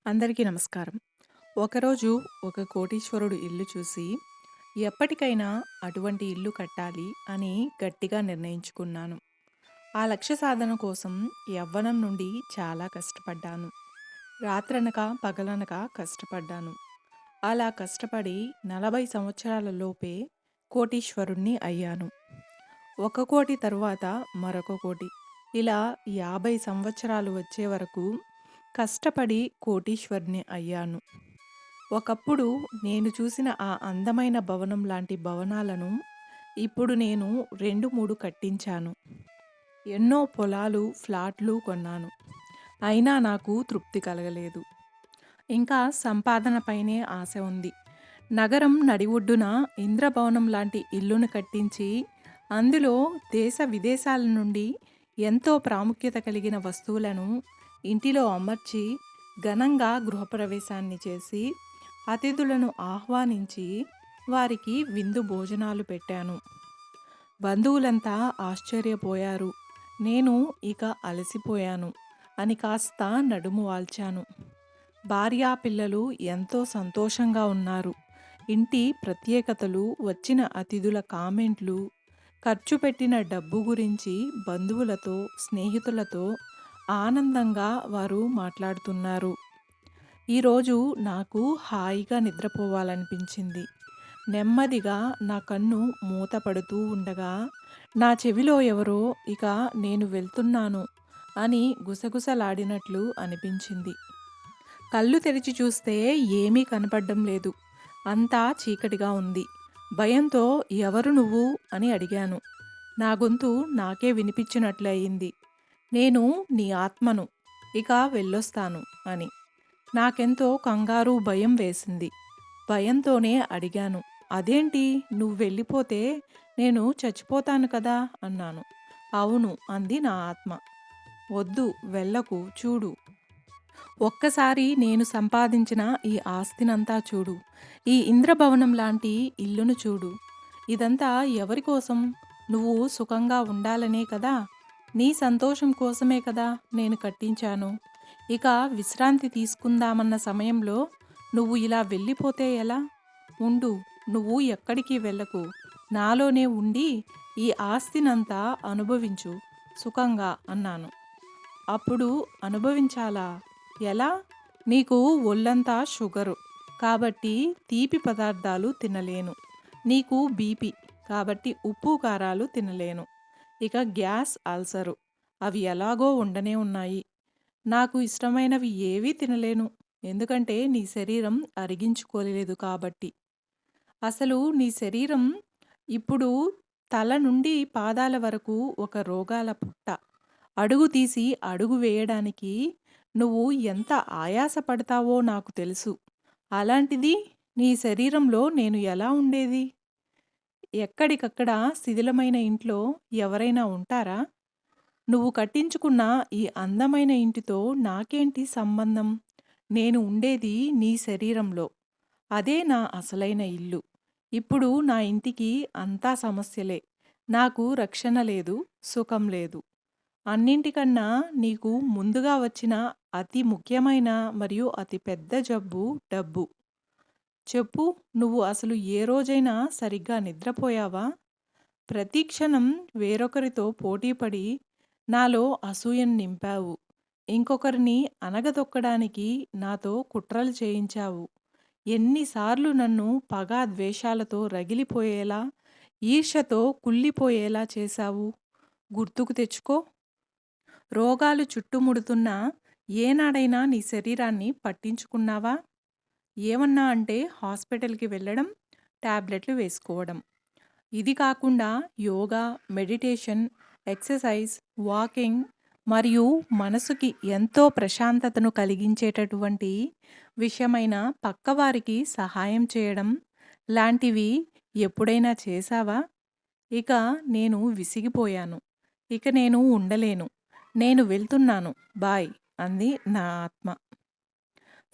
అందరికీ నమస్కారం. ఒకరోజు ఒక కోటీశ్వరుడు ఇల్లు చూసి, ఎప్పటికైనా అటువంటి ఇల్లు కట్టాలి అని గట్టిగా నిర్ణయించుకున్నాను. ఆ లక్ష్య సాధన కోసం యవ్వనం నుండి చాలా కష్టపడ్డాను. రాత్రనక, పగలనక కష్టపడ్డాను. అలా కష్టపడి 40 సంవత్సరాల లోపే కోటీశ్వరుణ్ణి అయ్యాను. ఒక కోటి తరువాత మరొక కోటి. ఇలా 50 సంవత్సరాలు వచ్చే వరకు కష్టపడి కోటీశ్వరుని అయ్యాను. ఒకప్పుడు నేను చూసిన ఆ అందమైన భవనం లాంటి భవనాలను ఇప్పుడు నేను 2, 3 కట్టించాను. ఎన్నో పొలాలు, ఫ్లాట్లు కొన్నాను. అయినా నాకు తృప్తి కలగలేదు. ఇంకా సంపాదన పైనే ఆశ ఉంది. నగరం నడిఒడ్డున ఇంద్రభవనం లాంటి ఇల్లును కట్టించి, అందులో దేశ విదేశాల నుండి ఎంతో ప్రాముఖ్యత కలిగిన వస్తువులను ఇంటిలో అమర్చి, ఘనంగా గృహప్రవేశాన్ని చేసి, అతిథులను ఆహ్వానించి, వారికి విందు భోజనాలు పెట్టాను. బంధువులంతా ఆశ్చర్యపోయారు. నేను ఇక అలసిపోయాను అని కాస్త నడుము వాల్చాను. భార్యా పిల్లలు ఎంతో సంతోషంగా ఉన్నారు. ఇంటి ప్రత్యేకతలు, వచ్చిన అతిథుల కామెంట్లు, ఖర్చు పెట్టిన డబ్బు గురించి బంధువులతో, స్నేహితులతో ఆనందంగా వారు మాట్లాడుతున్నారు. ఈరోజు నాకు హాయిగా నిద్రపోవాలనిపించింది. నెమ్మదిగా నా కన్ను మూత పడుతూ ఉండగా, నా చెవిలో ఎవరో ఇక నేను వెళ్తున్నాను అని గుసగుసలాడినట్లు అనిపించింది. కళ్ళు తెరిచి చూస్తే ఏమీ కనపడ్డం లేదు. అంతా చీకటిగా ఉంది. భయంతో ఎవరు నువ్వు అని అడిగాను. నా గొంతు నాకే వినిపించినట్లు అయింది. నేను నీ ఆత్మను. ఇక వెళ్ళొస్తాను అని. నాకెంతో కంగారు, భయం వేసింది. భయంతోనే అడిగాను. అదేంటి నువ్వు వెళ్ళిపోతే నేను చచ్చిపోతాను కదా అన్నాను. అవును అంది నా ఆత్మ. వద్దు వెళ్ళకు చూడు. ఒక్కసారి నేను సంపాదించిన ఈ ఆస్తినంతా చూడు. ఈ ఇంద్రభవనం లాంటి ఇల్లును చూడు. ఇదంతా ఎవరి కోసం? నువ్వు సుఖంగా ఉండాలనే కదా! నీ సంతోషం కోసమే కదా నేను కట్టించాను. ఇక విశ్రాంతి తీసుకుందామన్న సమయంలో నువ్వు ఇలా వెళ్ళిపోతే ఎలా? ఉండు. నువ్వు ఎక్కడికి వెళ్ళకు. నాలోనే ఉండి ఈ ఆస్తినంతా అనుభవించు సుఖంగా అన్నాను. అప్పుడు అనుభవించాలా? ఎలా? నీకు ఒళ్ళంతా షుగరు. కాబట్టి తీపి పదార్థాలు తినలేను. నీకు బీపీ. కాబట్టి ఉప్పు, కారాలు తినలేను. ఇక గ్యాస్, అల్సరు. అవి ఎలాగో ఉండనే ఉన్నాయి. నాకు ఇష్టమైనవి ఏవీ తినలేను. ఎందుకంటే నీ శరీరం అరిగించుకోలేదు కాబట్టి. అసలు నీ శరీరం ఇప్పుడు తల నుండి పాదాల వరకు ఒక రోగాల పుట్ట. అడుగు తీసి అడుగు వేయడానికి నువ్వు ఎంత ఆయాస పడతావో నాకు తెలుసు. అలాంటిది నీ శరీరంలో నేను ఎలా ఉండేది? ఎక్కడికక్కడ శిథిలమైన ఇంట్లో ఎవరైనా ఉంటారా? నువ్వు కట్టించుకున్న ఈ అందమైన ఇంటితో నాకేంటి సంబంధం? నేను ఉండేది నీ శరీరంలో. అదే నా అసలైన ఇల్లు. ఇప్పుడు నా ఇంటికి అంతా సమస్యలే. నాకు రక్షణ లేదు, సుఖం లేదు. అన్నింటికన్నా నీకు ముందుగా వచ్చిన అతి ముఖ్యమైన మరియు అతి పెద్ద జబ్బు డబ్బు. చెప్పు, నువ్వు అసలు ఏ రోజైనా సరిగ్గా నిద్రపోయావా? ప్రతి క్షణం వేరొకరితో పోటీపడి నాలో అసూయను నింపావు. ఇంకొకరిని అణగదొక్కడానికి నాతో కుట్రలు చేయించావు. ఎన్నిసార్లు నన్ను పగా ద్వేషాలతో రగిలిపోయేలా, ఈర్ష్యతో కుళ్ళిపోయేలా చేశావు? గుర్తుకు తెచ్చుకో. రోగాలు చుట్టుముడుతున్నా ఏనాడైనా నీ శరీరాన్ని పట్టించుకున్నావా? ఏమన్నా అంటే హాస్పిటల్‌కి వెళ్ళడం, టాబ్లెట్లు వేసుకోవడం. ఇది కాకుండా యోగా, మెడిటేషన్, ఎక్సర్సైజ్, వాకింగ్ మరియు మనసుకి ఎంతో ప్రశాంతతను కలిగించేటటువంటి విషయమైన పక్కవారికి సహాయం చేయడం లాంటివి ఎప్పుడైనా చేశావా? ఇక నేను విసిగిపోయాను. ఇక నేను ఉండలేను. నేను వెళ్తున్నాను. బాయ్ అంది నా ఆత్మ.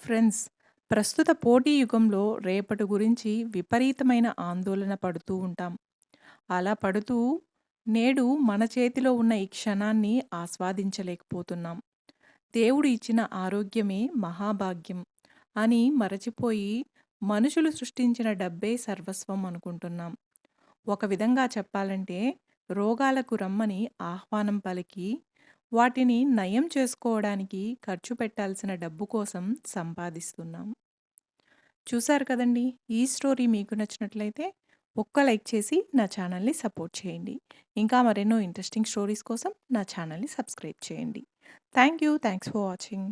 ఫ్రెండ్స్, ప్రస్తుత పోటీ యుగంలో రేపటి గురించి విపరీతమైన ఆందోళన పడుతూ ఉంటాం. అలా పడుతూ నేడు మన చేతిలో ఉన్న ఈ క్షణాన్ని ఆస్వాదించలేకపోతున్నాం. దేవుడు ఇచ్చిన ఆరోగ్యమే మహాభాగ్యం అని మరచిపోయి మనుషులు సృష్టించిన డబ్బే సర్వస్వం అనుకుంటున్నాం. ఒక విధంగా చెప్పాలంటే రోగాలకు రమ్మని ఆహ్వానం పలికి వాటిని నయం చేసుకోవడానికి ఖర్చు పెట్టాల్సిన డబ్బు కోసం సంపాదిస్తున్నాం. చూసారు కదండీ! ఈ స్టోరీ మీకు నచ్చినట్లయితే ఒక్క లైక్ చేసి నా ఛానల్‌ని సపోర్ట్ చేయండి. ఇంకా మరెన్నో ఇంట్రెస్టింగ్ స్టోరీస్ కోసం నా ఛానల్‌ని సబ్స్క్రైబ్ చేయండి. Thank you. Thanks for watching.